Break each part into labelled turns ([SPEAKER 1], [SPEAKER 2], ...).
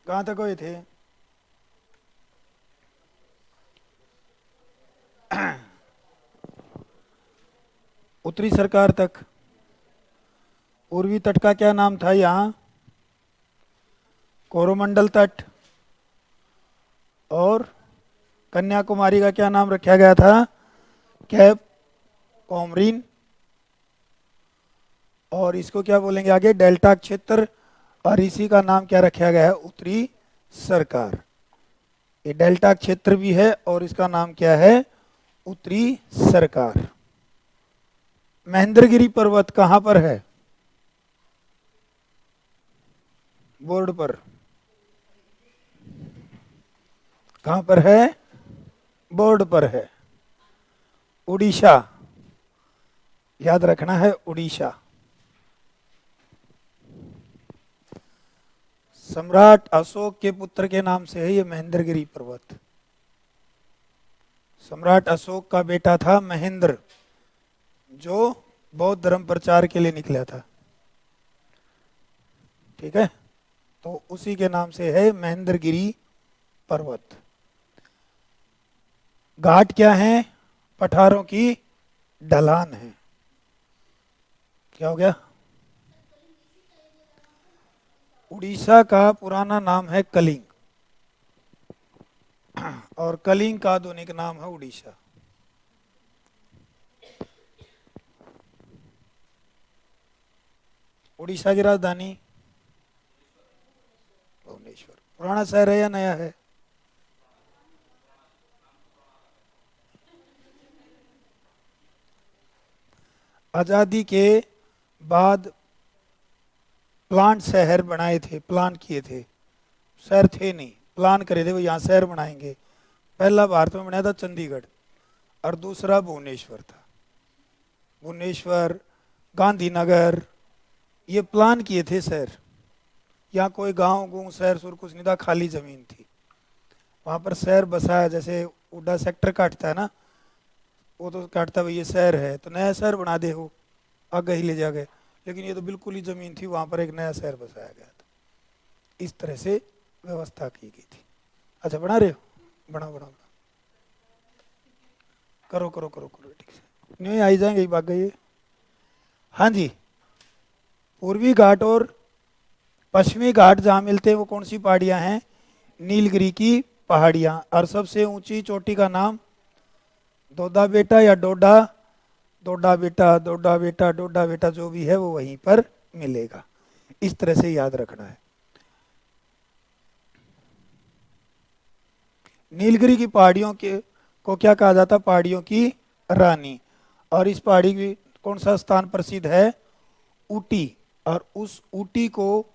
[SPEAKER 1] कहाँ तक हुए थे? उत्तरी सरकार तक। पूर्वी तट का क्या नाम था यहाँ? कोरोमंडल तट। और कन्याकुमारी का क्या नाम रखा गया था? Cap coumarin. और इसको क्या बोलेंगे आगे? डेल्टा क्षेत्र। और इसी का नाम क्या रखा गया है? उत्तरी सरकार। ये डेल्टा क्षेत्र भी है और इसका नाम क्या है? उत्तरी सरकार। महेंद्रगिरी पर्वत कहाँ पर है? बोर्ड पर। कहाँ पर है? बोर्ड पर है। उड़ीसा। याद रखना है, उड़ीसा। सम्राट अशोक के पुत्र के नाम से है ये महेंद्रगिरी पर्वत। सम्राट अशोक का बेटा था महेंद्र, जो बौद्ध धर्म प्रचार के लिए निकला था। ठीक है, तो उसी के नाम से है महेंद्रगिरी पर्वत। घाट क्या है? पठारों की ढलान है। क्या हो गया? उड़ीसा का पुराना नाम है कलिंग, और कलिंग का आधुनिक नाम है उड़ीसा। उड़ीसा की राजधानी भुवनेश्वर। पुराना शहर है या नया है? आजादी के बाद प्लांट शहर बनाए थे, प्लान किए थे। शहर थे नहीं, प्लान करे थे वो यहाँ शहर बनाएंगे। पहला भारत में बनाया था चंडीगढ़, और दूसरा भुवनेश्वर था। भुवनेश्वर, गांधीनगर, ये प्लान किए थे शहर। यहाँ कोई गांव गुंग शहर सुर कुछ नहीं था, खाली जमीन थी। वहाँ पर शहर बसाया, जैसे उड्डा सेक्टर काटता है ना, वो तो काटता भाई ये शहर है तो नया शहर बना दे, हो आगे ही ले जा गए। लेकिन ये तो बिल्कुल ही जमीन थी, वहाँ पर एक नया शहर बसाया गया था। इस तरह से व्यवस्था की गई थी। अच्छा, बना रहे हो? बनाओ बनाओ बनाओ। करो करो करो करो, ठीक से नहीं आई जाएंगे, भाग गई। हाँ जी। पूर्वी घाट और पश्चिमी घाट जहाँ मिलते हैं वो कौन सी पहाड़ियाँ हैं? नीलगिरी की पहाड़ियाँ। और सबसे ऊंची चोटी का नाम दोदा बेटा या डोडा? डोडा बेटा, डोडा बेटा, डोडा बेटा, जो भी है वो वहीं पर मिलेगा। इस तरह से याद रखना है। नीलगिरी की पहाड़ियों के को क्या कहा जाता? पहाड़ियों की रानी। और इस पहाड़ी की कौन सा स्थान प्रसिद्ध है? ऊटी। और उस ऊटी को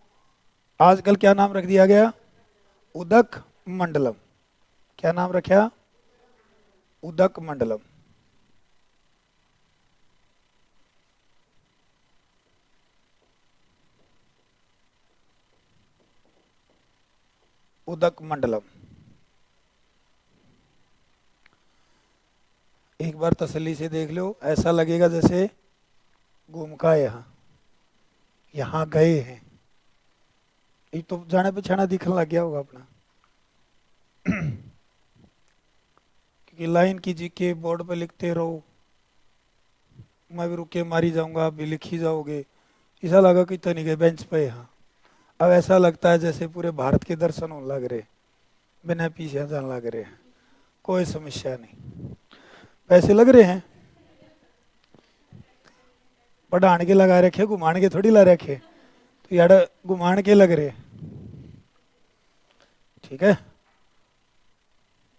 [SPEAKER 1] आजकल क्या नाम रख दिया गया? उदक मंडलम। क्या नाम रखा? उदक मंडलम। उदक मंडलम। एक बार तसल्ली से देख लो, ऐसा लगेगा जैसे घूम का यहाँ यहाँ गए हैं। ये तो जाने पछाना दिखने लग गया होगा अपना। क्योंकि लाइन की जी के बोर्ड पे लिखते रहो, मैं भी रुके मारी जाऊंगा, आप भी लिख ही जाओगे। ऐसा लगा कि तो नहीं गए बेंच पे यहाँ। अब ऐसा लगता है जैसे पूरे भारत के दर्शन होने लग रहे, बिना पीछे जाने लग रहे हैं। कोई समस्या नहीं। पैसे लग रहे हैं, पढ़ाने के लगा रखे, घुमाने के थोड़ी ला रखे। तो यार घुमाने के लग रहे। ठीक है,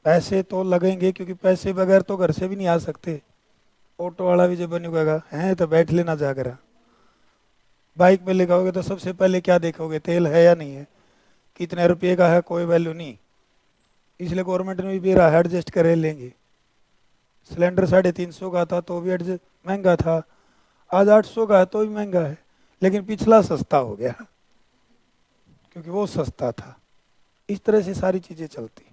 [SPEAKER 1] पैसे तो लगेंगे, क्योंकि पैसे बगैर तो घर से भी नहीं आ सकते। ऑटो वाला भी जब बनेगा है तो बैठ लेना जाकर। बाइक में लगाओगे तो सबसे पहले क्या देखोगे? तेल है या नहीं है, कितने रुपए का है, कोई वैल्यू नहीं। इसलिए गवर्नमेंट ने भी रहा है एडजस्ट करे लेंगे। सिलेंडर 350 का था तो भी एडजस्ट महंगा था, आज 800 का है तो भी महंगा है। लेकिन पिछला सस्ता हो गया, क्योंकि वो सस्ता था। इस तरह से सारी चीजें चलती।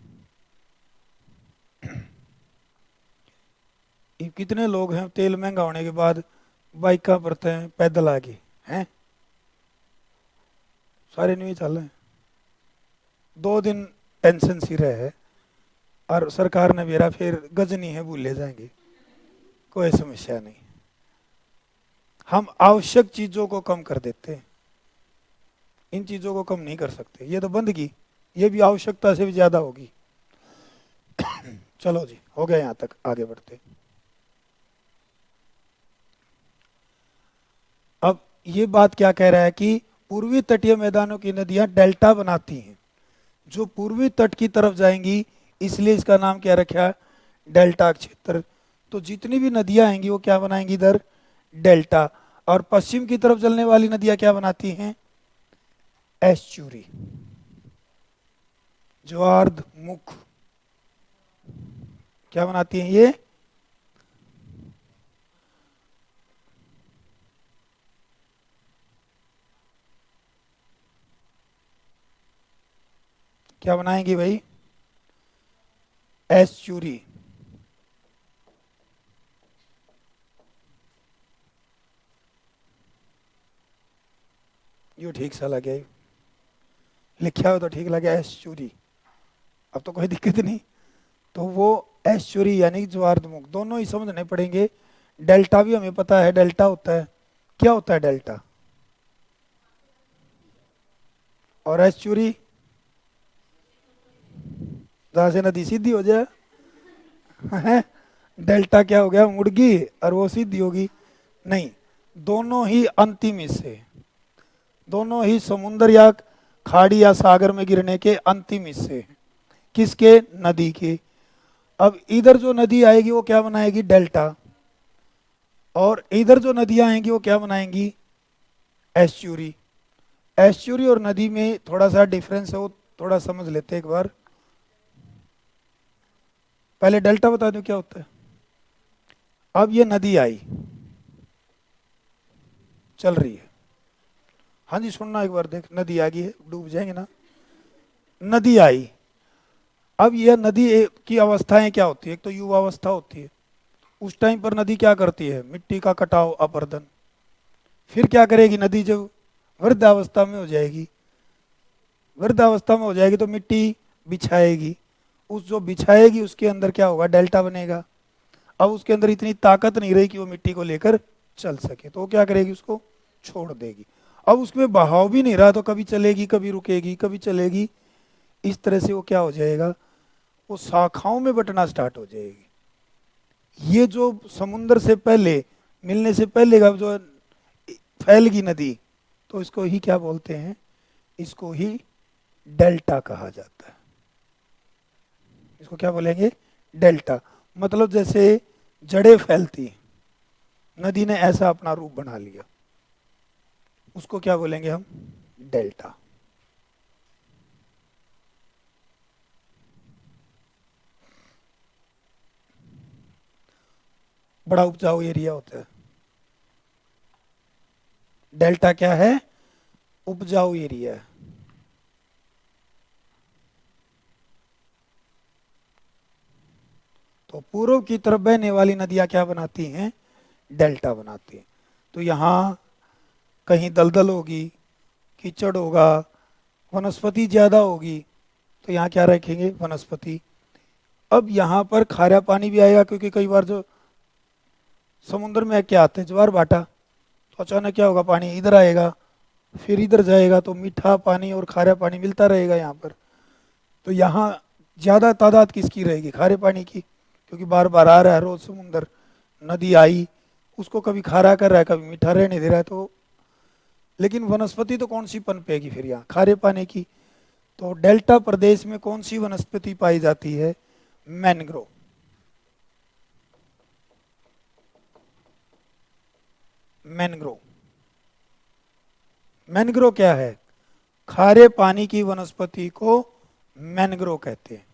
[SPEAKER 1] ये कितने लोग हैं तेल महंगा होने के बाद बाइक का भरते हैं, पैदल आगे हैं? सारे नहीं चल रहे हैं। 2 दिन टेंशन सी रहे, और सरकार ने मेरा फिर गजनी है भूल ले जाएंगे, कोई समस्या नहीं। हम आवश्यक चीजों को कम कर देते हैं, इन चीजों को कम नहीं कर सकते। ये तो बंदगी, ये भी आवश्यकता से भी ज्यादा होगी। चलो जी, हो गया यहाँ तक, आगे बढ़ते। अब ये बात क्या कह रहा है कि पूर्वी तटीय मैदानों की नदियां डेल्टा बनाती हैं, जो पूर्वी तट की तरफ जाएंगी, इसलिए इसका नाम क्या रखा है, डेल्टा क्षेत्र। तो जितनी भी नदियां आएंगी वो क्या बनाएंगी इधर, डेल्टा। और पश्चिम की तरफ चलने वाली नदियां क्या बनाती हैं, एस्चुरी, ज्वार्ध मुख, क्या बनाती हैं ये, क्या बनाएंगी भाई, एस्चुरी। यो ठीक सा लगे, लिखा हो तो ठीक लगे, एस्चुरी, अब तो कोई दिक्कत नहीं। तो वो एस्चुरी यानी ज्वारमुख, दोनों ही समझने पड़ेंगे। डेल्टा भी हमें पता है, डेल्टा होता है, क्या होता है डेल्टा, और एस्चुरी जहां से नदी सीधी हो जाए। हैं? डेल्टा क्या हो गया, मुड़गी, और वो सीधी होगी, नहीं, दोनों ही अंतिम हिस्से, दोनों ही समुद्र या खाड़ी या सागर में गिरने के अंतिम हिस्से हैं। किसके, नदी के। अब इधर जो नदी आएगी वो क्या बनाएगी, डेल्टा, और इधर जो नदियां आएंगी वो क्या बनाएंगी, एस्चुरी। एस्चुरी और नदी में थोड़ा सा डिफरेंस है, वो थोड़ा समझ लेते हैं एक बार। पहले डेल्टा बता दूं क्या होता है। अब ये नदी आई, चल रही है, हाँ जी सुनना एक बार, देख नदी आ गई है, डूब जाएंगे ना। नदी आई, अब यह नदी की अवस्थाएं क्या होती है, एक तो युवा अवस्था होती है, उस टाइम पर नदी क्या करती है, मिट्टी का कटाव अपर्दन। फिर क्या करेगी नदी, जब वृद्धावस्था में हो जाएगी, वृद्धावस्था में हो जाएगी तो मिट्टी बिछाएगी, उस जो बिछाएगी उसके अंदर क्या होगा, डेल्टा बनेगा। अब उसके अंदर इतनी ताकत नहीं रही कि वो मिट्टी को लेकर चल सके, तो वो क्या करेगी, उसको छोड़ देगी। अब उसमें बहाव भी नहीं रहा, तो कभी चलेगी कभी रुकेगी कभी चलेगी, इस तरह से वो क्या हो जाएगा, वो शाखाओं में बंटना स्टार्ट हो जाएगी। ये जो समुन्द्र से पहले, मिलने से पहले का जो फैलगी नदी, तो इसको ही क्या बोलते हैं, इसको ही डेल्टा कहा जाता है। इसको क्या बोलेंगे, डेल्टा। मतलब जैसे जड़ें फैलती हैं, नदी ने ऐसा अपना रूप बना लिया, उसको क्या बोलेंगे हम, डेल्टा। बड़ा उपजाऊ एरिया होता है, डेल्टा क्या है, उपजाऊ एरिया है। तो पूर्व की तरफ बहने वाली नदियां क्या बनाती हैं, डेल्टा बनाती हैं। तो यहाँ कहीं दलदल होगी, कीचड़ होगा, वनस्पति ज्यादा होगी, तो यहाँ क्या रखेंगे, वनस्पति। अब यहाँ पर खारा पानी भी आएगा, क्योंकि कई बार जो समुद्र में क्या आते हैं, ज्वार भाटा, तो अचानक क्या होगा, पानी इधर आएगा, फिर इधर जाएगा, तो मीठा पानी और खारा पानी मिलता रहेगा यहाँ पर। तो यहाँ ज़्यादा तादाद किसकी रहेगी, खारे पानी की, क्योंकि बार बार आ रहा है रोज समुंदर, नदी आई, उसको कभी खारा कर रहा है कभी मीठा रहने दे रहा है। तो लेकिन वनस्पति तो कौन सी पनपेगी फिर यहाँ, खारे पानी की। तो डेल्टा प्रदेश में कौन सी वनस्पति पाई जाती है, मैनग्रोव। मैनग्रोव, मैनग्रोव क्या है, खारे पानी की वनस्पति को मैनग्रोव कहते हैं।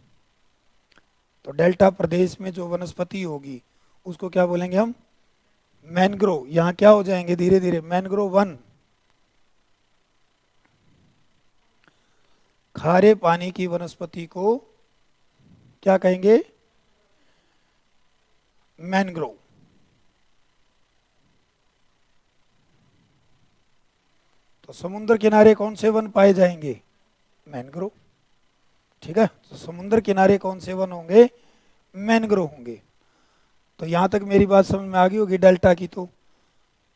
[SPEAKER 1] तो डेल्टा प्रदेश में जो वनस्पति होगी उसको क्या बोलेंगे हम, मैनग्रोव। यहाँ क्या हो जाएंगे धीरे धीरे, मैनग्रोव वन, खारे पानी की वनस्पति को क्या कहेंगे, मैनग्रोव। तो समुद्र किनारे कौन से वन पाए जाएंगे, मैनग्रोव। ठीक है, तो समुद्र किनारे कौन से वन होंगे? मैनग्रोव होंगे। तो यहाँ तक मेरी बात समझ में आ गई होगी डेल्टा की। तो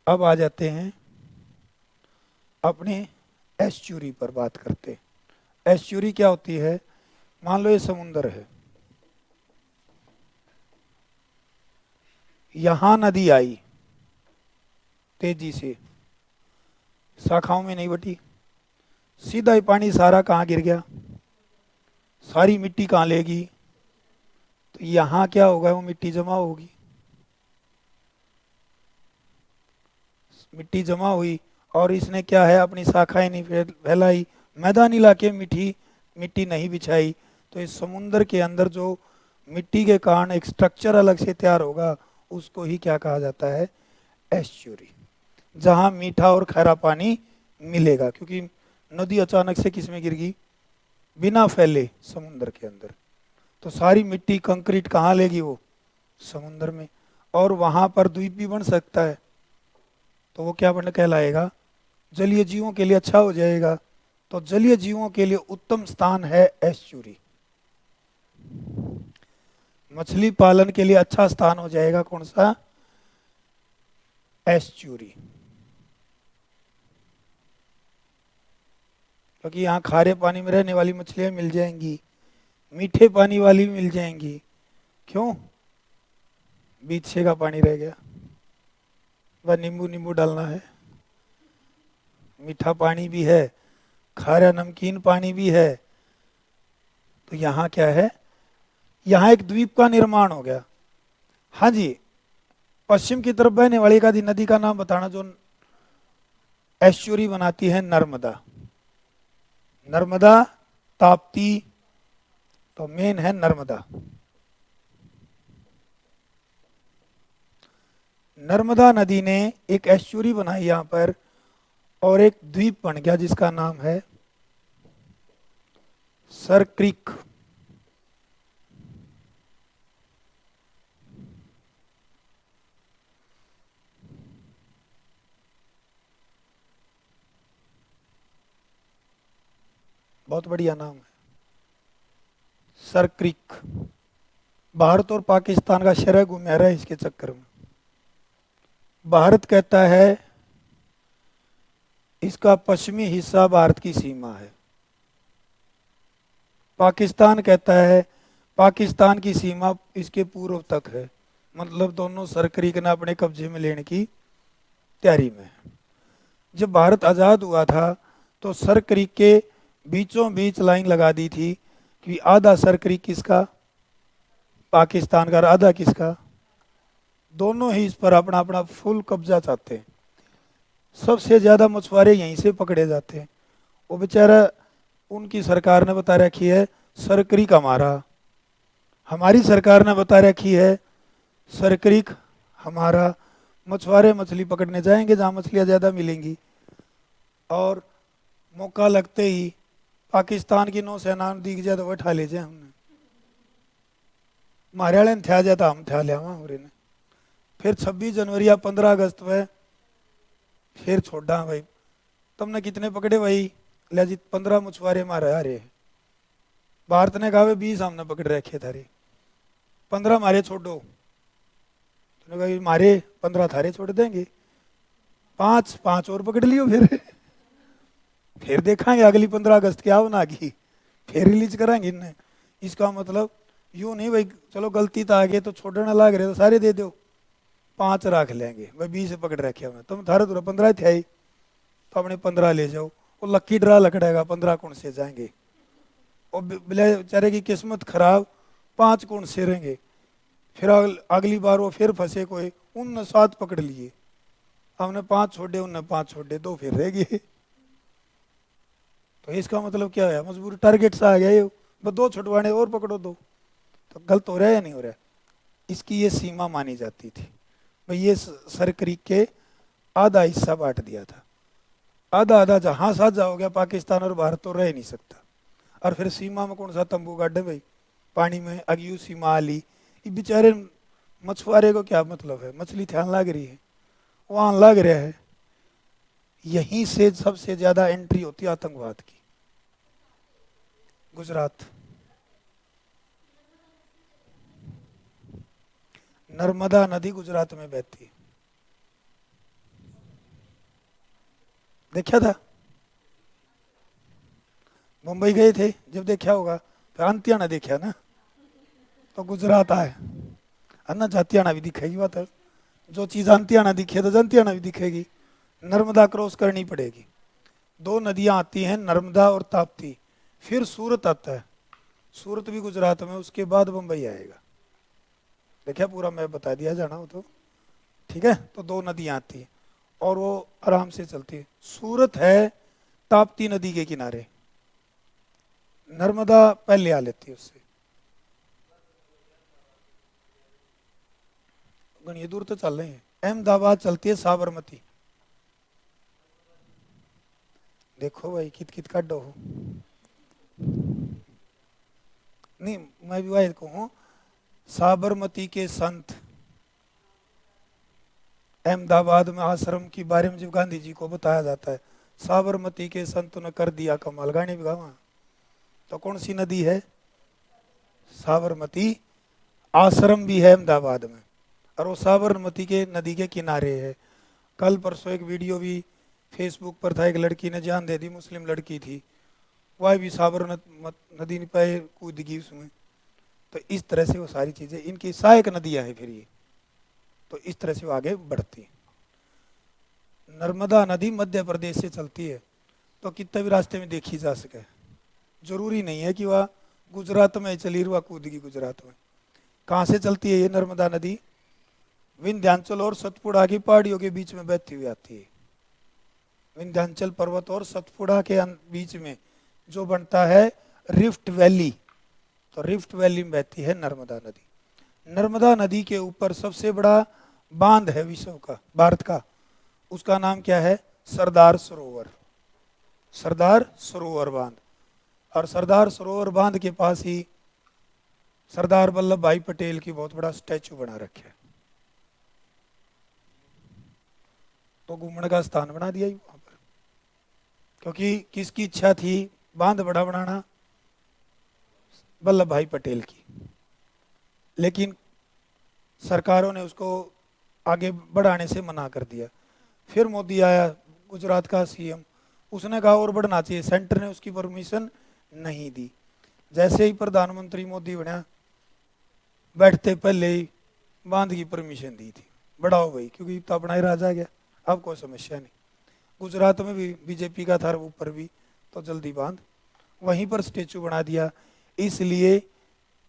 [SPEAKER 1] अब आ जाते हैं अपने एस्चुरी पर बात करते हैं। एस्चुरी क्या होती है? मान लो ये समुंदर है, यहां नदी आई तेजी से, शाखाओं में नहीं बटी, सीधा ही पानी सारा कहाँ गिर गया? सारी मिट्टी कहाँ लेगी? तो यहाँ क्या होगा? वो मिट्टी जमा होगी। मिट्टी जमा हुई और इसने क्या है, अपनी शाखाएं नहीं फैलाई, मैदानी इलाके में मिट्टी मिट्टी नहीं बिछाई। तो इस समुंदर के अंदर जो मिट्टी के कारण एक स्ट्रक्चर अलग से तैयार होगा, उसको ही क्या कहा जाता है? एस्चुरी। जहाँ मीठा और खारा पानी मिलेगा, क्योंकि नदी अचानक से किस में गिर गई? बिना फैले समुंदर के अंदर। तो सारी मिट्टी कंक्रीट कहाँ लेगी? वो समुंदर में। और वहाँ पर द्वीप भी बन सकता है, तो वो क्या बन कहलाएगा? जलीय जीवों के लिए अच्छा हो जाएगा। तो जलीय जीवों के लिए उत्तम स्थान है एस्चुरी। मछली पालन के लिए अच्छा स्थान हो जाएगा कौन सा? एस्चुरी। क्योंकि यहाँ खारे पानी में रहने वाली मछलियां मिल जाएंगी, मीठे पानी वाली भी मिल जाएंगी। क्यों? बीच से का पानी रह गया, वह नींबू नींबू डालना है। मीठा पानी भी है, खारा नमकीन पानी भी है। तो यहाँ क्या है? यहाँ एक द्वीप का निर्माण हो गया। हाँ जी, पश्चिम की तरफ बहने वाली एक आदि नदी का नाम बताना जो एस्चुरी बनाती है। नर्मदा, नर्मदा, ताप्ती, तो मेन है नर्मदा। नर्मदा नदी ने एक एस्चुरी बनाई यहाँ पर, और एक द्वीप बन गया जिसका नाम है सर क्रीक। बहुत बढ़िया नाम है, सर क्रीक। भारत और पाकिस्तान का शरह घुमेरा है इसके चक्कर में। भारत कहता है इसका पश्चिमी हिस्सा भारत की सीमा है, पाकिस्तान कहता है पाकिस्तान की सीमा इसके पूर्व तक है। मतलब दोनों सर क्रीक ने अपने कब्जे में लेने की तैयारी में है। जब भारत आज़ाद हुआ था तो सर क्रीक के बीचों बीच लाइन लगा दी थी कि आधा सर क्रीक किसका? पाकिस्तान का, और आधा किसका? दोनों ही इस पर अपना अपना फुल कब्जा चाहते हैं। सबसे ज़्यादा मछुआरे यहीं से पकड़े जाते हैं। वो बेचारा, उनकी सरकार ने बता रखी है सर क्रीक हमारा, हमारी सरकार ने बता रखी है सर क्रीक हमारा। मछुआरे मछली पकड़ने जाएंगे जहाँ मछलियाँ ज़्यादा मिलेंगी, और मौका लगते ही पाकिस्तान की नौसेना दिख जाए तो वह ठा ले जाए। हमने मारे वाले ने थया जाता, हम थया लिया वहाँ ने। फिर 26 जनवरी या 15 अगस्त में फिर छोड़ा भाई, तुमने कितने पकड़े भाई? ले जी 15 मछुआरे मारे आ रहे। भारत ने कहा 20 हमने पकड़ रखे थारे, 15 मारे छोड़ो। तो कहा मारे 15 थारे छोड़ देंगे, 5 और पकड़ लियो। फिर देखेंगे अगली 15 अगस्त क्या बना की, फिर रिलीज कराएंगे इन्हें। इसका मतलब यूं नहीं भाई चलो गलती तो आ गई तो छोड़ने लग रहे तो सारे दे दो, 5 रख लेंगे भाई, 20 पकड़ रखे हमने, तुम थारे तो 15 थे आई, तो अपने 15 ले जाओ। वो लक्की ड्रा लकड़ेगा, 15 कौन से जाएंगे। और बेचारे की किस्मत खराब, 5 कौन से रहेंगे। फिर अगली बार वो फिर फंसे कोई, उनने 7 पकड़ लिए, हमने 5 छोड़े, उनने 5 छोड़े, 2 फिर रह गए। तो इसका मतलब क्या है? मजबूरी टारगेट से आ गया ये, बस 2 छुटवाने और पकड़ो 2। तो गलत हो रहा है या नहीं हो रहा है? इसकी ये सीमा मानी जाती थी भाई, ये सर क्रीक के आधा हिस्सा बांट दिया था। आधा आधा जहां साथ जाओगे पाकिस्तान और भारत तो रह नहीं सकता। और फिर सीमा में कौन सा तंबू गाड़े भाई? पानी में अगयू सीमा आली। ये बेचारे मछुआरे को क्या मतलब है? मछली ध्यान लग रही है, वहां लग रहा है। यहीं से सबसे ज्यादा एंट्री होती है आतंकवाद की। गुजरात, नर्मदा नदी गुजरात में बहती है। देखा था? मुंबई गए थे जब देखा होगा, फिर अंत्या ना देखा ना, तो गुजरात आए अन्ना जातियाना भी दिखेगी बात है। जो चीज़ अंत्याना दिखे तो जंतियाना भी दिखेगी। नर्मदा क्रॉस करनी पड़ेगी। दो नदियां आती हैं, नर्मदा और ताप्ती, फिर सूरत आता है। सूरत भी गुजरात में, उसके बाद मुंबई आएगा। देखिए पूरा मैं बता दिया जाना हो तो, ठीक है। तो दो नदियां आती हैं और वो आराम से चलती है। सूरत है ताप्ती नदी के किनारे, नर्मदा पहले आ लेती है उससे। घनी दूर तो चल रहे हैं। अहमदाबाद चलती है साबरमती। देखो भाई कित कित का हो। नहीं, मैं भी वाहिद को हूँ। साबरमती के संत, अहमदाबाद में आश्रम के बारे में जब गांधी जी को बताया जाता है, साबरमती के संत ने कर दिया कमाल, गाने भी गावा। तो कौन सी नदी है? साबरमती। आश्रम भी है अहमदाबाद में, और वो साबरमती के नदी के किनारे है। कल परसों एक वीडियो भी फेसबुक पर था, एक लड़की ने जान दे दी, मुस्लिम लड़की थी, वह भी नदी पे कूद गई उसमें। तो इस तरह से वो सारी चीज़ें इनकी सहायक नदियां हैं। फिर ये तो इस तरह से वो आगे बढ़ती है। नर्मदा नदी मध्य प्रदेश से चलती है, तो कितना भी रास्ते में देखी जा सके। जरूरी नहीं है कि वह गुजरात में चली वह कूदगी गुजरात में। कहाँ से चलती है ये नर्मदा नदी? विंध्याचल और सतपुड़ा की पहाड़ियों के बीच में बहती हुई आती है। विंध्याचल पर्वत और सतपुड़ा के बीच में जो बनता है रिफ्ट वैली, तो रिफ्ट वैली में बहती है नर्मदा नदी। नर्मदा नदी के ऊपर सबसे बड़ा बांध है विश्व का, भारत का, उसका नाम क्या है? सरदार सरोवर। सरदार सरोवर बांध। और सरदार सरोवर बांध के पास ही सरदार वल्लभ भाई पटेल की बहुत बड़ा स्टैचू बना रखे है। तो घूमने का स्थान बना दिया वहां पर, क्योंकि किसकी इच्छा थी बांध बड़ा बनाना? वल्लभ भाई पटेल की। लेकिन सरकारों ने उसको आगे बढ़ाने से मना कर दिया। फिर मोदी आया, गुजरात का सीएम, उसने कहा और बढ़ना चाहिए, सेंटर ने उसकी परमिशन नहीं दी। जैसे ही प्रधानमंत्री मोदी बना, बैठते पहले ही बांध की परमिशन दी थी, बड़ा हो गई, क्योंकि तो अपना ही राजा गया, अब कोई समस्या नहीं। गुजरात में भी बीजेपी का था ऊपर भी, तो जल्दी बांध वहीं पर स्टेचू बना दिया। इसलिए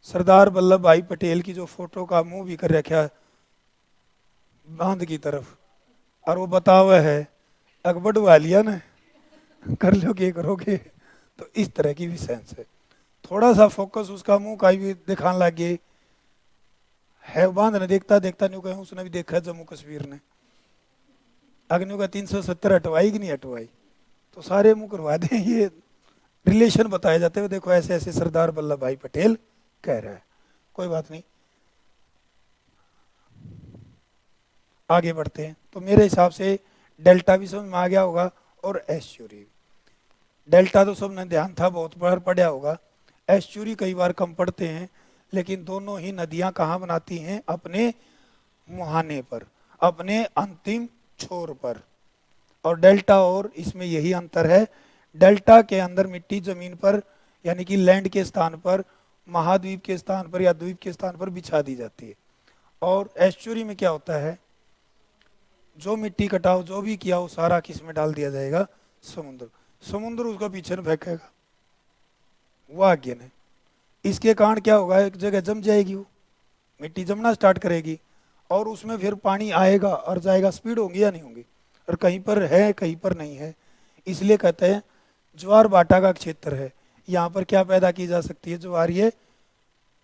[SPEAKER 1] सरदार वल्लभ भाई पटेल की जो फोटो का मुंह भी कर रखा बांध की तरफ, और वो बता हुआ है अकबर वालिया ने कर लोगे करोगे। तो इस तरह की भी सेंस है। थोड़ा सा फोकस उसका मुंह का भी दिखाने लगे है। बांध ने देखता देखता न्यू कहीं उसने भी देखा जम्मू कश्मीर ने, अग्नियों का 370 हटवाई कि नहीं हटवाई, तो सारे मुंह करवा दें। ये रिलेशन बताए जाते हुए देखो ऐसे ऐसे सरदार वल्लभ भाई पटेल कह रहा है। कोई बात नहीं, आगे बढ़ते हैं। तो मेरे हिसाब से डेल्टा भी समझ में आ गया होगा और एस्चुरी। डेल्टा तो सबने ध्यान था, बहुत बार पढ़ा होगा। एस्चुरी कई बार कम पढ़ते हैं, लेकिन दोनों ही नदियां कहाँ बनाती हैं? अपने मुहाने पर, अपने अंतिम छोर पर। और डेल्टा और इसमें यही अंतर है, डेल्टा के अंदर मिट्टी जमीन पर यानी कि लैंड के स्थान पर, महाद्वीप के स्थान पर या द्वीप के स्थान पर बिछा दी जाती है। और एस्चुरी में क्या होता है? जो मिट्टी कटाव जो भी किया वो सारा किस में डाल दिया जाएगा? समुद्र। समुद्र उसका पीछे न फेंकेगा, वो आगे ने। इसके कारण क्या होगा? एक जगह जम जाएगी, वो मिट्टी जमना स्टार्ट करेगी, और उसमें फिर पानी आएगा और जाएगा, स्पीड होंगी या नहीं होंगी? और कहीं पर है कहीं पर नहीं है। इसलिए कहते हैं ज्वार भाटा का क्षेत्र है। यहाँ पर क्या पैदा की जा सकती है? ज्वार, ये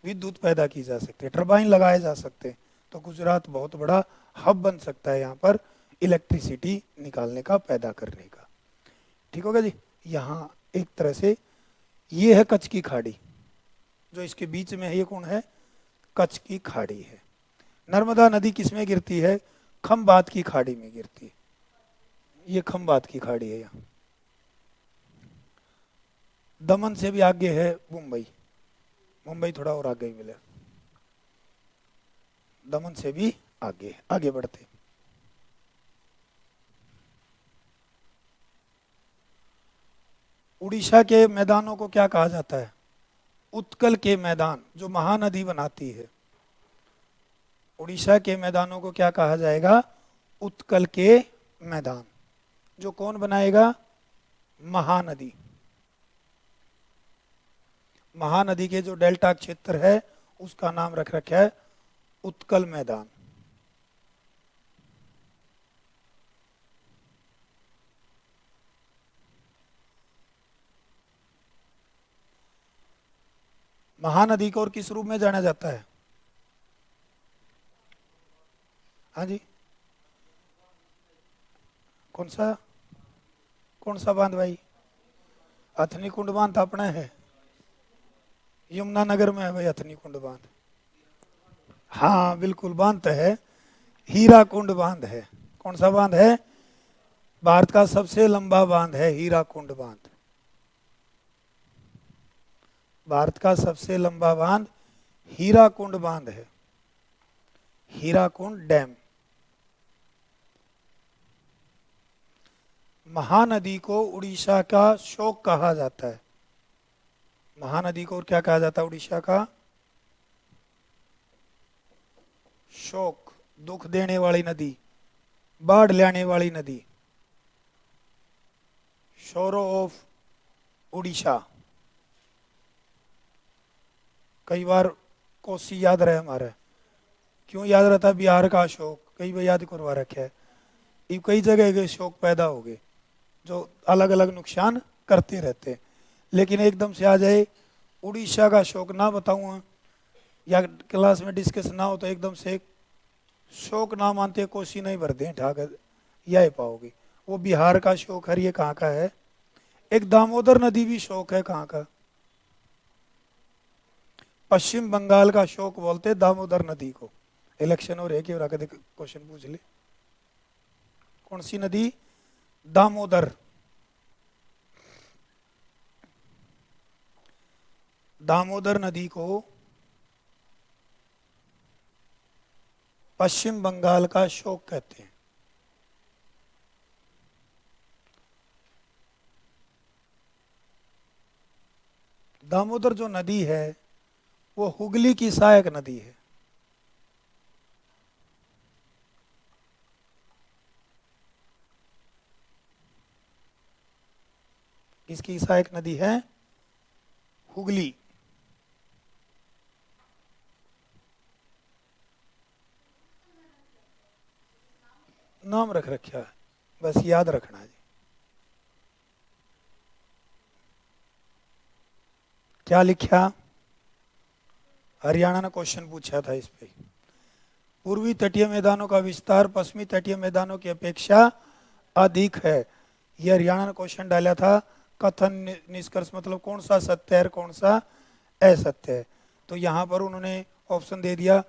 [SPEAKER 1] विद्युत पैदा की जा सकती है, टरबाइन लगाए जा सकते हैं। तो गुजरात बहुत बड़ा हब बन सकता है यहाँ पर इलेक्ट्रिसिटी निकालने का, पैदा करने का। ठीक होगा जी। यहाँ एक तरह से ये है कच्छ की खाड़ी, जो इसके बीच में है, ये कौन है? कच्छ की खाड़ी है। नर्मदा नदी किस में गिरती है? खंबात की खाड़ी में गिरती है। ये खंबात की खाड़ी है। यहाँ दमन से भी आगे है मुंबई, मुंबई थोड़ा और आगे ही मिले। दमन से भी आगे। आगे बढ़ते, उड़ीसा के मैदानों को क्या कहा जाता है? उत्कल के मैदान, जो महानदी बनाती है। उड़ीसा के मैदानों को क्या कहा जाएगा? उत्कल के मैदान। जो कौन बनाएगा? महानदी। महानदी के जो डेल्टा क्षेत्र है उसका नाम रख रखा है उत्कल मैदान। महानदी को और किस रूप में जाना जाता है? हाँ जी, कौन सा? कौन सा बांध भाई? हथनी कुंड बांध तो अपना है, यमुनानगर में है भाई हथनी कुंड बांध। हाँ बिल्कुल, बांध तो है, हीरा कुंड बांध है। कौन सा बांध है? भारत का सबसे लंबा बांध है हीरा कुंड बांध। भारत का सबसे लंबा बांध हीरा कुंड बांध है, हीरा कुंड डैम। महानदी को उड़ीसा का शोक कहा जाता है। महानदी को और क्या कहा जाता है? उड़ीसा का शोक, दुख देने वाली नदी, बाढ़ लाने वाली नदी, शोरो ऑफ उड़ीसा। कई बार कोसी याद रहे हमारे, क्यों याद रहता है? बिहार का अशोक कई बार याद करवा रखे है। ये कई जगह के शोक पैदा हो गए जो अलग अलग नुकसान करते रहते हैं, लेकिन एकदम से आ जाए उड़ीसा का शोक ना बताऊँ या क्लास में डिस्कस ना हो तो एकदम से शोक ना मानते कोसी नहीं भर दें ठाकर, यह पाओगे। वो बिहार का शोक है, ये कहाँ का है? एक दामोदर नदी भी शोक है, कहाँ का? पश्चिम बंगाल का शोक बोलते दामोदर नदी को। इलेक्शन हो रहे कि क्वेश्चन पूछ ले, कौन सी नदी? दामोदर। दामोदर नदी को पश्चिम बंगाल का शोक कहते हैं। दामोदर जो नदी है वो हुगली की सहायक नदी है। किसकी सहायक नदी है? हुगली। नाम रख रखा है, बस याद रखना है। क्या लिखा? हरियाणा ने क्वेश्चन पूछा था इस पे। पूर्वी तटीय मैदानों का विस्तार पश्चिमी तटीय मैदानों की अपेक्षा अधिक है। यह हरियाणा ने क्वेश्चन डाला था। कथन निष्कर्ष मतलब कौन सा सत्य है और कौन सा असत्य है। तो यहाँ पर उन्होंने ऑप्शन दे दिया,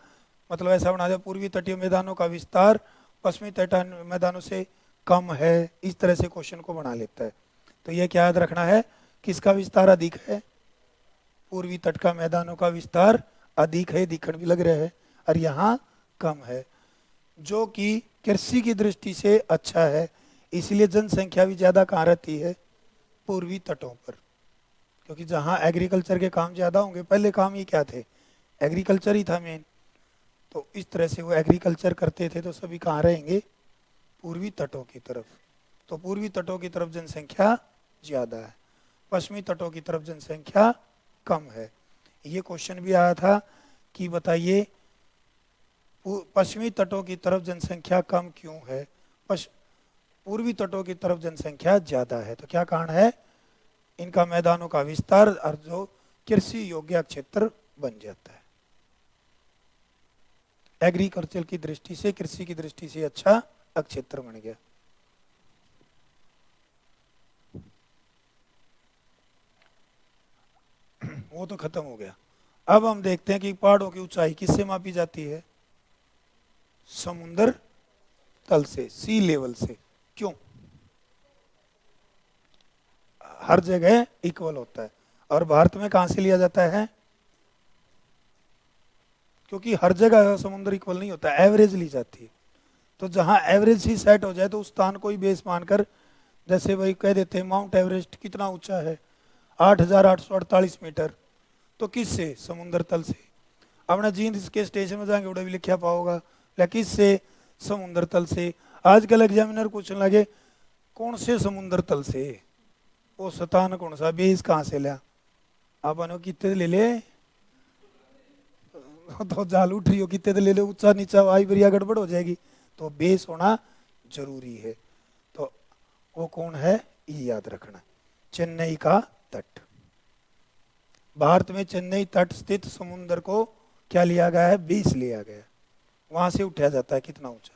[SPEAKER 1] मतलब ऐसा बना दिया पूर्वी तटीय मैदानों का विस्तार पश्चिमी तटीय मैदानों से कम है, इस तरह से क्वेश्चन को बना लेता है। तो यह क्या याद रखना है? किसका विस्तार अधिक है? पूर्वी तट का मैदानों का विस्तार अधिक है, दिखण भी लग रहा है, और यहाँ कम है, जो कि कृषि की दृष्टि से अच्छा है। इसलिए जनसंख्या भी ज़्यादा कहाँ रहती है? पूर्वी तटों पर, क्योंकि जहाँ एग्रीकल्चर के काम ज़्यादा होंगे। पहले काम ही क्या थे? एग्रीकल्चर ही था मेन। तो इस तरह से वो एग्रीकल्चर करते थे, तो सभी कहाँ रहेंगे? पूर्वी तटों की तरफ। तो पूर्वी तटों की तरफ जनसंख्या ज़्यादा है, पश्चिमी तटों की तरफ जनसंख्या कम है। ये क्वेश्चन भी आया था कि बताइए पश्चिमी तटों की तरफ जनसंख्या कम क्यों है, पूर्वी तटों की तरफ जनसंख्या ज़्यादा है? तो क्या कारण है? इनका मैदानों का विस्तार और जो कृषि योग्य क्षेत्र बन जाता है। एग्रीकल्चर की दृष्टि से, कृषि की दृष्टि से अच्छा क्षेत्र बन गया। वो तो खत्म हो गया। अब हम देखते हैं कि पहाड़ों की ऊंचाई किससे मापी जाती है? समुद्र तल से, सी लेवल से। क्यों? हर जगह इक्वल होता है। और भारत में कहां से लिया जाता है? क्योंकि हर जगह समुद्र इक्वल नहीं होता, एवरेज ली जाती है। तो जहाँ एवरेज ही सेट हो जाए तो उस स्थान को ही बेस मानकर, जैसे वही कह देते हैं माउंट एवरेस्ट कितना ऊंचा है, 8,848 मीटर। तो किससे? समुद्र तल से। अपना जींद के स्टेशन में जाएंगे उड़ा भी लिखा पाओगा, या किससे? समुद्र तल से। आजकल एग्जामिनर पूछने लगे कौन से समुद्र तल से, वो स्थान कौन सा, बेस कहाँ से लिया। अपन कितने ले ले तो जाल उठ रही हो, कितने तो ले ले, ऊंचा नीचा आई बरिया गड़बड़ हो जाएगी। तो बेस होना जरूरी है। तो वो कौन है, ये याद रखना। चेन्नई का तट, भारत में चेन्नई तट स्थित समुद्र को क्या लिया गया है, बेस लिया गया है। वहां से उठाया जाता है कितना ऊंचा।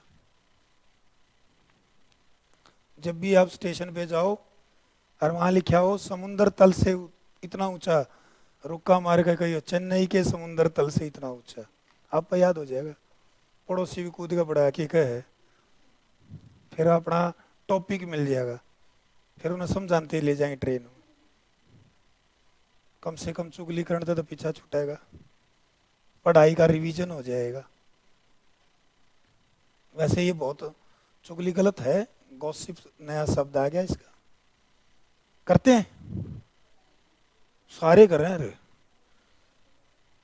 [SPEAKER 1] जब भी आप स्टेशन पे जाओ और वहां लिखा हो समुद्र तल से इतना ऊंचा, रुक्का मार के कहियो चेन्नई के समुद्र तल से इतना ऊंचा, आपको याद हो जाएगा। पड़ोसी भी कूद का पड़ा कि है, फिर अपना टॉपिक मिल जाएगा, फिर उन्हें समझाते ले जाएंगे ट्रेन में। कम से कम चुगली करने तो पीछा छूटेगा, पढ़ाई का रिवीजन हो जाएगा। वैसे ये बहुत चुगली गलत है, गॉसिप नया शब्द आ गया इसका, करते हैं सारे कर रहे हैं। अरे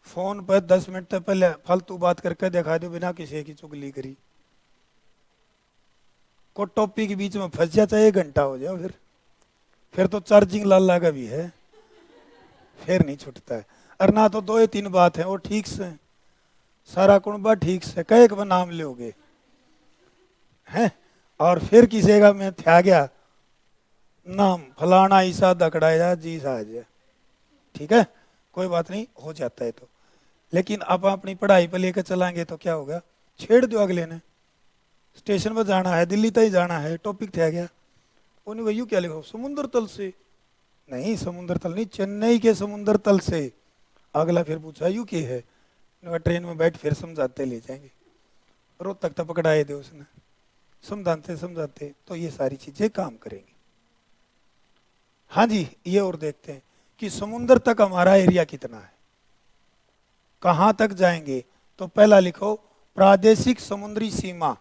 [SPEAKER 1] फोन पर 10 मिनट तक पहले फालतू बात करके दिखा दो बिना किसी की चुगली करी, को टॉपिक के बीच में फंस जाता है, 1 घंटा हो जाए फिर तो चार्जिंग लाला का भी है, फिर नहीं छूटता है। और ना तो 2 या 3 बात है वो ठीक से, सारा कुणबा ठीक से कई एक नाम लोगे हैं, और फिर किसी का मैं थ्या गया नाम फलाना ईसा दकड़ाया जी साज, ठीक है कोई बात नहीं, हो जाता है। तो लेकिन आप अपनी पढ़ाई पर लेकर चलाएंगे तो क्या होगा, छेड़ दो अगले ने, स्टेशन पर जाना है, दिल्ली तक ही जाना है, टॉपिक थे गया, उन्हें वही क्या लिखो समुद्र तल से, नहीं समुद्र तल नहीं, चेन्नई के समुद्र तल से। अगला फिर पूछा यू के है, ट्रेन में बैठ फिर समझाते ले जाएंगे, रोहतक तक पकड़ाए दे उसने, समझाते समझाते तो ये सारी चीजें काम करेंगी। हाँ जी, ये और देखते हैं कि समुद्र तक हमारा एरिया कितना है, कहां तक जाएंगे। तो पहला लिखो प्रादेशिक समुद्री सीमा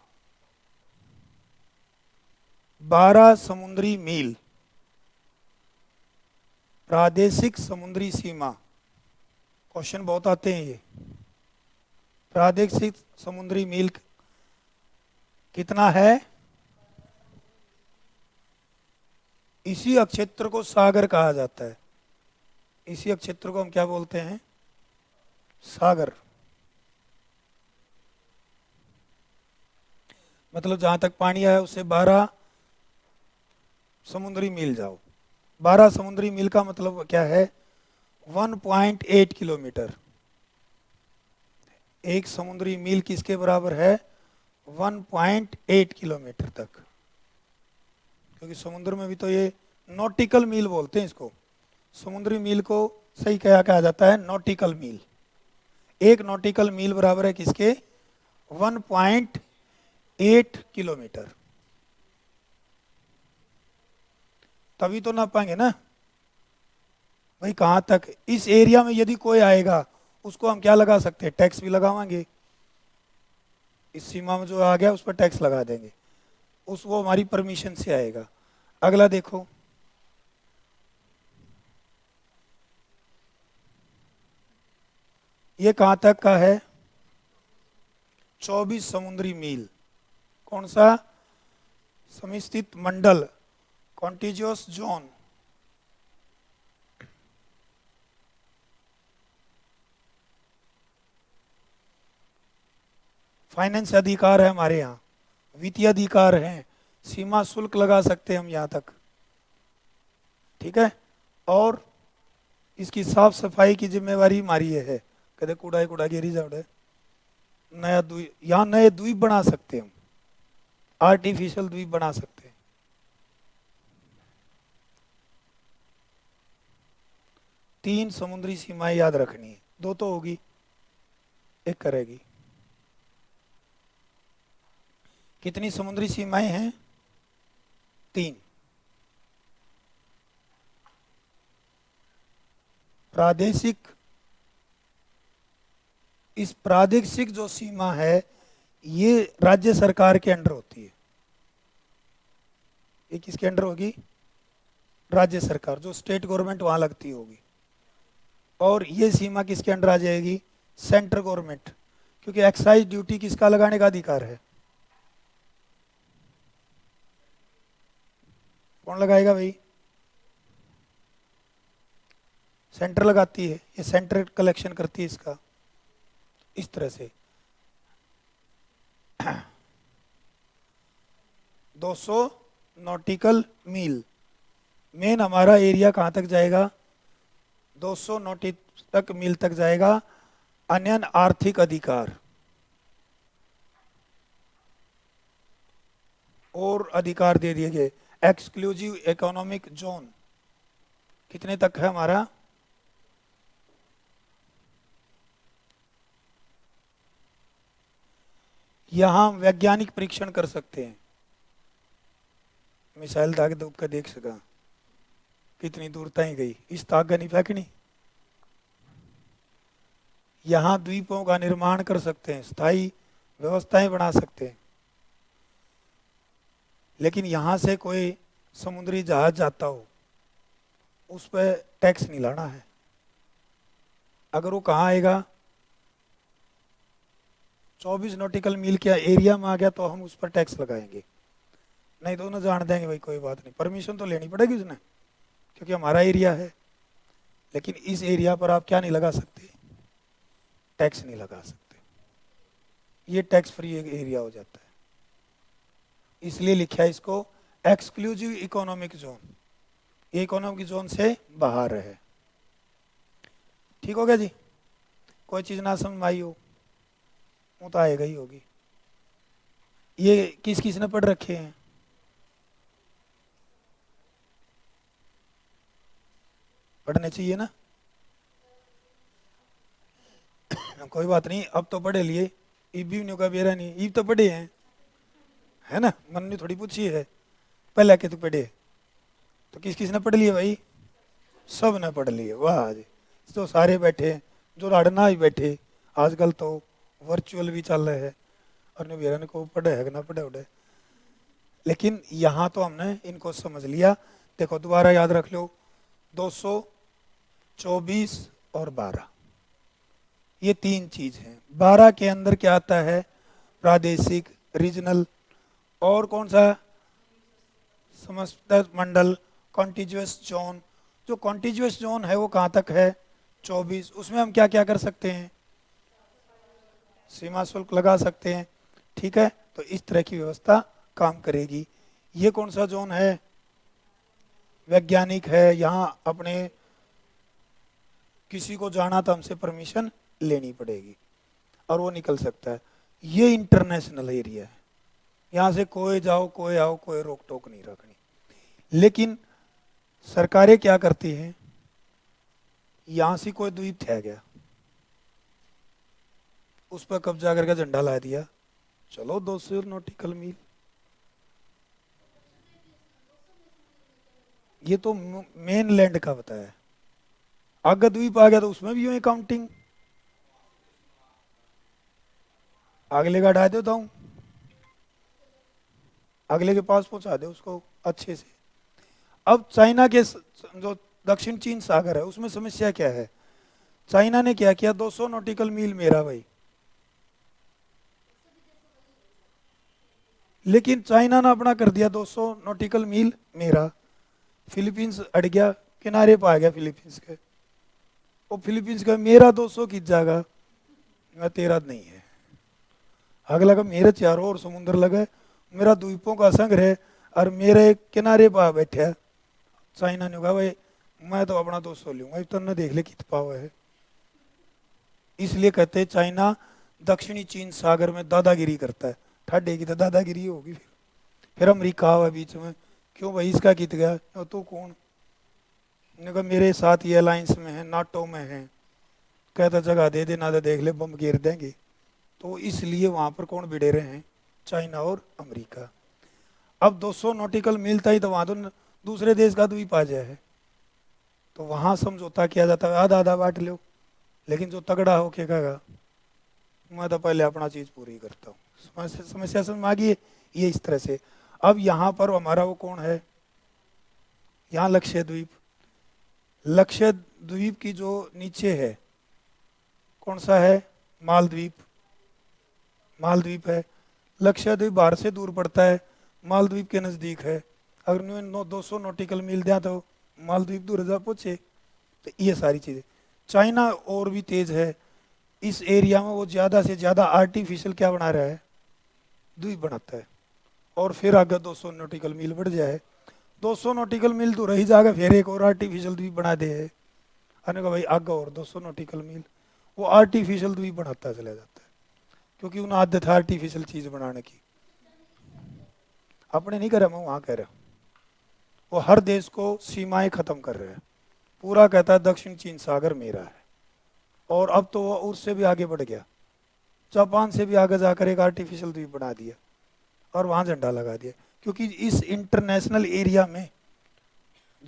[SPEAKER 1] 12 समुद्री मील, प्रादेशिक समुद्री सीमा, क्वेश्चन बहुत आते हैं ये। प्रादेशिक समुद्री मील कितना है, इसी अक्षेत्र को सागर कहा जाता है, इसी अक्षेत्र को हम क्या बोलते हैं, सागर। मतलब जहां तक पानी आया उससे 12 समुद्री मील जाओ। 12 समुद्री मील का मतलब क्या है, 1.8 किलोमीटर। एक समुद्री मील किसके बराबर है, 1.8 किलोमीटर तक, क्योंकि समुद्र में भी तो ये नॉटिकल मील बोलते हैं इसको, समुद्री मील को सही क्या कहा जाता है, नॉटिकल मील। एक नॉटिकल मील बराबर है किसके, 1.8 किलोमीटर। तभी तो ना पाएंगे ना भाई, कहां तक इस एरिया में यदि कोई आएगा उसको हम क्या लगा सकते हैं, टैक्स भी लगावाएंगे, इस सीमा में जो आ गया उस पर टैक्स लगा देंगे, उस वो हमारी परमिशन से आएगा। अगला देखो, ये कहां तक का है, 24 समुद्री मील। कौन सा, समिस्थित मंडल, कॉन्टिजियस जोन। फाइनेंस अधिकार है हमारे यहाँ, वित्तीय अधिकार है, सीमा शुल्क लगा सकते हैं हम यहाँ तक, ठीक है। और इसकी साफ सफाई की जिम्मेवारी हमारी है, कदे कूड़ा कूड़ा गिरी जाए, नया द्वीप, यहाँ नए द्वीप बना सकते हैं हम, आर्टिफिशियल द्वीप बना सकते हैं। तीन समुद्री सीमाएं याद रखनी है, 2 तो होगी, एक करेगी। कितनी समुद्री सीमाएं हैं, 3। प्रादेशिक इस प्रादेशिक जो सीमा है ये राज्य सरकार के अंडर होती है। ये किसके अंडर होगी? राज्य सरकार, जो स्टेट गवर्नमेंट वहां लगती होगी। और ये सीमा किसके अंडर आ जाएगी? सेंट्रल गवर्नमेंट, क्योंकि एक्साइज ड्यूटी किसका लगाने का अधिकार है? कौन लगाएगा भाई? सेंटर लगाती है, ये सेंटर कलेक्शन करती है इसका। इस तरह से 200 नॉटिकल मील मेन हमारा एरिया कहाँ तक जाएगा? 200 नॉटिकल मील तक जाएगा। अन्य आर्थिक अधिकार और अधिकार दे दिए गए। एक्सक्लूसिव इकोनॉमिक जोन कितने तक है हमारा? यहां हम वैज्ञानिक परीक्षण कर सकते हैं। मिसाइल दाग दूब का देख सका कितनी दूर तक गई, इस ताक का नहीं फेंकनी। यहां द्वीपों का निर्माण कर सकते हैं, स्थायी व्यवस्थाएं बना सकते हैं। लेकिन यहां से कोई समुद्री जहाज जाता हो उस पर टैक्स नहीं लाना है। अगर वो कहाँ आएगा? 24 नॉटिकल मील के एरिया में आ गया तो हम उस पर टैक्स लगाएंगे, नहीं तो उन्हें जान देंगे भाई कोई बात नहीं। परमिशन तो लेनी पड़ेगी उसने, क्योंकि हमारा एरिया है। लेकिन इस एरिया पर आप क्या नहीं लगा सकते? टैक्स नहीं लगा सकते। ये टैक्स फ्री एरिया हो जाता है। इसलिए लिखा है इसको एक्सक्लूसिव इकोनॉमिक जोन। ये इकोनॉमिक जोन से बाहर है। ठीक हो गया जी? कोई चीज ना समझ में आई हो वो तो आएगा ही होगी। ये किस किस ने पढ़ रखे हैं? पढ़ने चाहिए ना? कोई बात नहीं, अब तो पढ़े लिए। ईब भी नहीं का बेरा नहीं, ईब तो पढ़े हैं, है ना? मन ने थोड़ी पूछी है पहले के तो पढ़े। तो किस किस ने पढ़ लिए भाई? सब ने पढ़ लिए, वाह जी। तो सारे बैठे हैं, जो राड़ना ही बैठे। आजकल तो वर्चुअल भी चल रहे हैं और बेरा ने को पढ़े है ना पढ़े उड़े। लेकिन यहाँ तो हमने इनको समझ लिया। देखो दोबारा याद रख लो, 224 और 12, ये तीन चीज हैं। 12 के अंदर क्या आता है? प्रादेशिक, रीजनल, और कौन सा? समस्त मंडल, कॉन्टिजुअस जोन। जो कॉन्टिजुअस जोन है वो कहाँ तक है? 24। उसमें हम क्या क्या कर सकते हैं? सीमा शुल्क लगा सकते हैं। ठीक है, तो इस तरह की व्यवस्था काम करेगी। ये कौन सा जोन है? वैज्ञानिक है। यहाँ अपने किसी को जाना तो हमसे परमिशन लेनी पड़ेगी और वो निकल सकता है। ये इंटरनेशनल एरिया है, यहाँ से कोई जाओ कोई आओ, कोई रोक टोक नहीं रखनी। लेकिन सरकारें क्या करती हैं? यहाँ से कोई द्वीप ठह गया, उस पर कब्जा करके झंडा ला दिया, चलो 200 नॉटिकल मील। ये तो मेन लैंड का बताया। अगर द्वीप आ गया तो उसमें भी यूं काउंटिंग। अगले का हटा देता हूं, अगले के पास पहुंचा दे उसको अच्छे से। अब चाइना के जो दक्षिण चीन सागर है उसमें समस्या क्या है? चाइना ने क्या किया? 200 नॉटिकल मील मेरा भाई। लेकिन चाइना ने अपना कर दिया 200 नॉटिकल मील मेरा। फिलीपींस अड़ गया, किनारे पर आ गया फिलीपींस के। वो फिलीपींस का मेरा 200 खींच जाएगा, मैं तेरा नहीं है। अगला का मेरे चारों ओर समुद्र लगे, मेरा द्वीपों का संग्रह और मेरे किनारे पर बैठे है। चाइना ने कहा भाई मैं तो अपना 200 लूंगा, इतना देख ले कित पावा है। इसलिए कहते हैं चाइना दक्षिणी चीन सागर में दादागिरी करता है। ठाडे की तो दादागिरी होगी। फिर अमरीका हुआ बीच में, क्यों भाई इसका कित गया? तो कौन? ने कहा मेरे साथ ये अलायंस में है, नाटो में है। कहता जगह दे देना तो देख ले बम गिर देंगे। तो इसलिए वहां पर कौन भिड़े रहे हैं? चाइना और अमेरिका। अब 200 नॉटिकल मील था ही तो वहां तो दूसरे देश का द्वीप आ जाए है, तो वहां समझौता किया जाता है, आधा आधा बांट लो। लेकिन जो तगड़ा हो के कहेगा मैं तो पहले अपना चीज पूरी करता हूँ। समस्या समझ में आ गई है? ये इस तरह से। अब यहाँ पर हमारा वो कौन है, यहाँ लक्षद्वीप। लक्षद्वीप की जो नीचे है कौन सा है, मालद्वीप। मालद्वीप है। लक्षद्वीप भारत से दूर पड़ता है, मालद्वीप के नज़दीक है। अगर 200 नॉटिकल मील दिया तो मालद्वीप दूर जा पहुँचे। तो ये सारी चीज़ें। चाइना और भी तेज है, इस एरिया में वो ज़्यादा से ज़्यादा आर्टिफिशियल क्या बना रहा है, द्वीप बनाता है। और फिर आगे 200 नॉटिकल मील बढ़ जाए, 200 नॉटिकल मील तो रही जाएगा, फिर एक और आर्टिफिशियल द्वीप बना दे है। अने का भाई आगे और 200 नॉटिकल मील, वो आर्टिफिशियल द्वीप बनाता चला जाता है, क्योंकि उन्हें आदत है आर्टिफिशियल चीज़ बनाने की। अपने नहीं कर रहा, मैं वहाँ कह रहा हूँ। वो हर देश को सीमाएं खत्म कर रहे हैं, पूरा कहता है दक्षिण चीन सागर मेरा है। और अब तो वो उससे भी आगे बढ़ गया, जापान से भी आगे जाकर एक आर्टिफिशियल द्वीप बना दिया और वहाँ झंडा लगा दिया। क्योंकि इस इंटरनेशनल एरिया में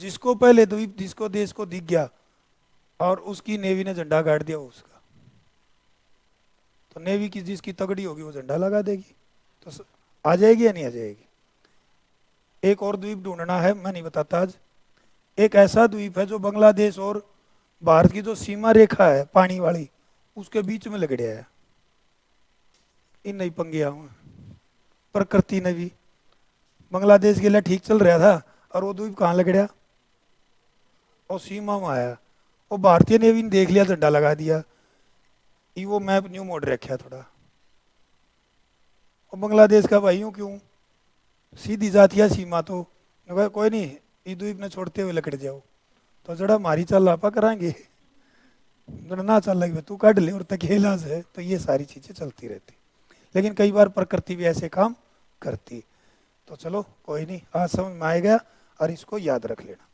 [SPEAKER 1] जिसको पहले द्वीप जिसको देश को दिख गया और उसकी नेवी ने झंडा गाड़ दिया उसका, तो नेवी की जिसकी तगड़ी होगी वो झंडा लगा देगी। तो आ जाएगी या नहीं आ जाएगी। एक और द्वीप ढूंढना है, मैं नहीं बताता आज। एक ऐसा द्वीप है जो बांग्लादेश और भारत की जो सीमा रेखा है पानी वाली, उसके बीच में लग गया है। इन नहीं पंगे आऊँ, प्रकृति ने भी बांग्लादेश के लिए ठीक चल रहा था और वो द्वीप कहाँ लग गया, और सीमा में आया। वो भारतीय नेवी ने देख लिया, झंडा लगा दिया। ये वो मैप न्यू मोड रखा थोड़ा। और बांग्लादेश का भाइयों क्यों सीधी जाती है सीमा, तो कोई नहीं, ये द्वीप ने छोड़ते हुए लकड़ जाओ। तो जड़ा मारी चल आपा कराएंगे, जड़ा ना चल लगे तू काट ले और तकेला से। तो ये सारी चीजें चलती रहती, लेकिन कई बार प्रकृति भी ऐसे काम करती। तो चलो कोई नहीं, आज समझ में आएगा और इसको याद रख लेना।